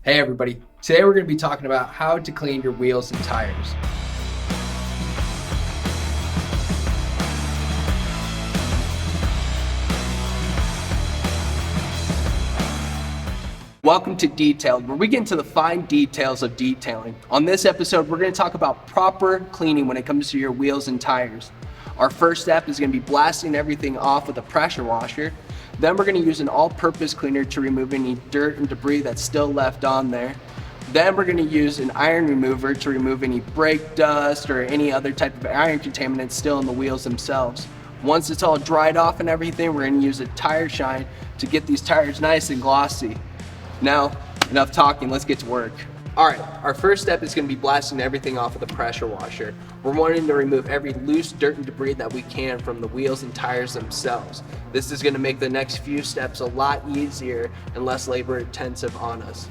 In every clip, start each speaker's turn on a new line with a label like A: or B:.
A: Hey everybody, today we're going to be talking about how to clean your wheels and tires. Welcome to Detailed, where we get into the fine details of detailing. On this episode, we're going to talk about proper cleaning when it comes to your wheels and tires. Our first step is going to be blasting everything off with a pressure washer. Then we're going to use an all-purpose cleaner to remove any dirt and debris that's still left on there. Then we're going to use an iron remover to remove any brake dust or any other type of iron contaminants still in the wheels themselves. Once it's all dried off and everything, we're going to use a tire shine to get these tires nice and glossy. Now, enough talking, let's get to work. Alright, our first step is going to be blasting everything off with a pressure washer. We're wanting to remove every loose dirt and debris that we can from the wheels and tires themselves. This is going to make the next few steps a lot easier and less labor intensive on us.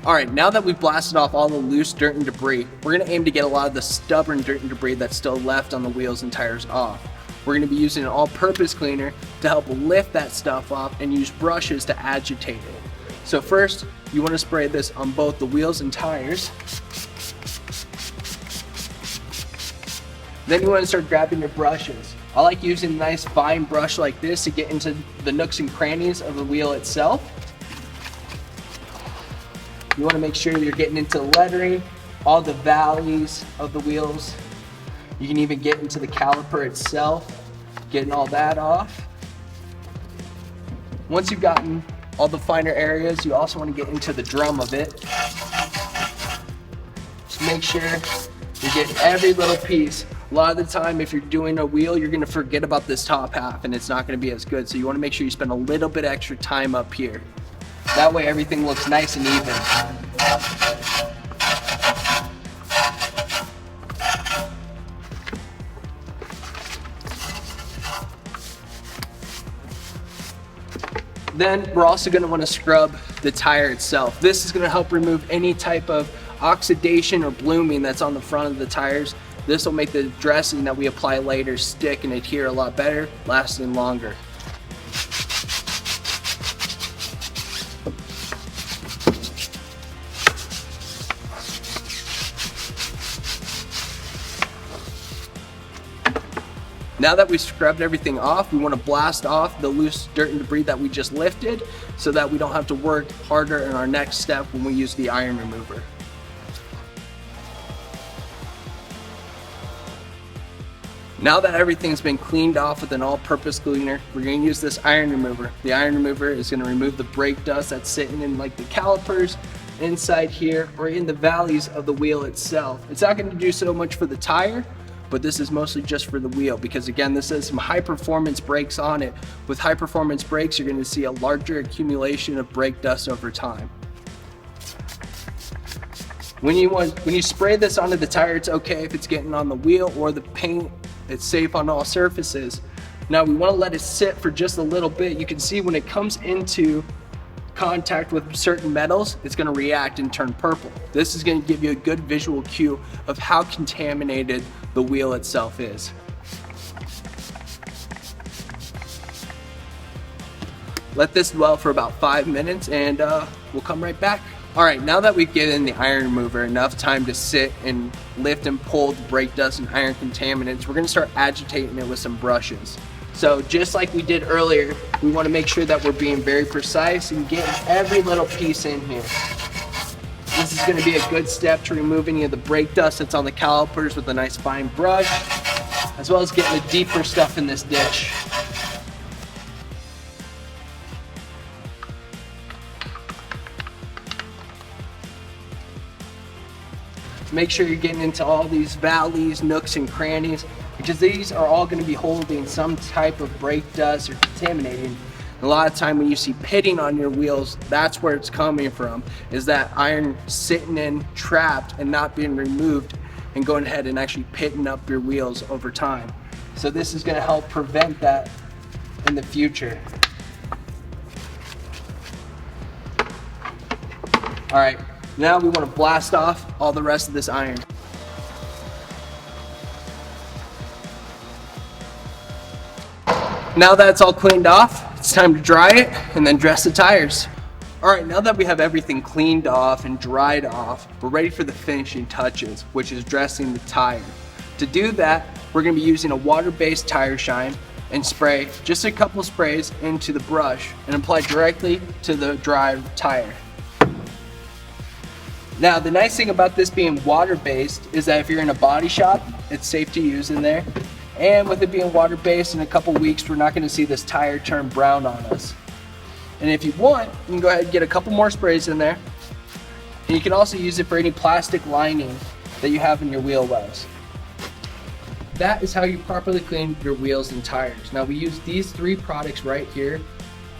A: Alright, now that we've blasted off all the loose dirt and debris, we're going to aim to get a lot of the stubborn dirt and debris that's still left on the wheels and tires off. We're going to be using an all-purpose cleaner to help lift that stuff off and use brushes to agitate it. So first, you want to spray this on both the wheels and tires. Then you want to start grabbing your brushes. I like using a nice fine brush like this to get into the nooks and crannies of the wheel itself. You want to make sure you're getting into the lettering, all the valleys of the wheels. You can even get into the caliper itself, getting all that off. Once you've gotten all the finer areas, you also want to get into the drum of it. Just make sure you're getting every little piece. A lot of the time, if you're doing a wheel, you're going to forget about this top half and it's not going to be as good. So you want to make sure you spend a little bit extra time up here. That way everything looks nice and even. Then we're also going to want to scrub the tire itself. This is going to help remove any type of oxidation or blooming that's on the front of the tires. This will make the dressing that we apply later stick and adhere a lot better, lasting longer. Now that we've scrubbed everything off, we want to blast off the loose dirt and debris that we just lifted so that we don't have to work harder in our next step when we use the iron remover. Now that everything's been cleaned off with an all-purpose cleaner, we're going to use this iron remover. The iron remover is going to remove the brake dust that's sitting in like the calipers, inside here, or in the valleys of the wheel itself. It's not going to do so much for the tire, but this is mostly just for the wheel because again, this has some high performance brakes on it. With high performance brakes, you're going to see a larger accumulation of brake dust over time. When you spray this onto the tire, it's okay if it's getting on the wheel or the paint. It's safe on all surfaces. Now we want to let it sit for just a little bit. You can see when it comes into contact with certain metals, it's going to react and turn purple. This is going to give you a good visual cue of how contaminated the wheel itself is. Let this dwell for about 5 minutes and we'll come right back. Alright, now that we've given the iron remover enough time to sit and lift and pull the brake dust and iron contaminants, we're going to start agitating it with some brushes. So just like we did earlier, we want to make sure that we're being very precise and getting every little piece in here. This is going to be a good step to remove any of the brake dust that's on the calipers with a nice fine brush, as well as getting the deeper stuff in this ditch. Make sure you're getting into all these valleys, nooks, and crannies, because these are all going to be holding some type of brake dust or contaminating. A lot of time when you see pitting on your wheels, that's where it's coming from, is that iron sitting in, trapped, and not being removed and going ahead and actually pitting up your wheels over time. So this is going to help prevent that in the future. Alright, now we want to blast off all the rest of this iron. Now that it's all cleaned off, it's it's time to dry it and then dress the tires. All right, now that we have everything cleaned off and dried off, we're ready for the finishing touches, which is dressing the tire. To do that, we're gonna be using a water-based tire shine and spray just a couple sprays into the brush and apply directly to the dry tire. Now, the nice thing about this being water-based is that if you're in a body shop, it's safe to use in there. And with it being water-based, in a couple weeks, we're not gonna see this tire turn brown on us. And if you want, you can go ahead and get a couple more sprays in there. And you can also use it for any plastic lining that you have in your wheel wells. That is how you properly clean your wheels and tires. Now we use these 3 products right here: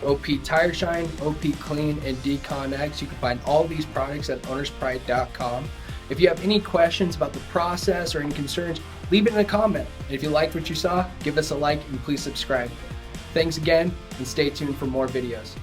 A: OP Tire Shine, OP Clean, and Decon X. You can find all these products at ownerspride.com. If you have any questions about the process or any concerns, leave it in a comment. And if you liked what you saw, give us a like and please subscribe. Thanks again, and stay tuned for more videos.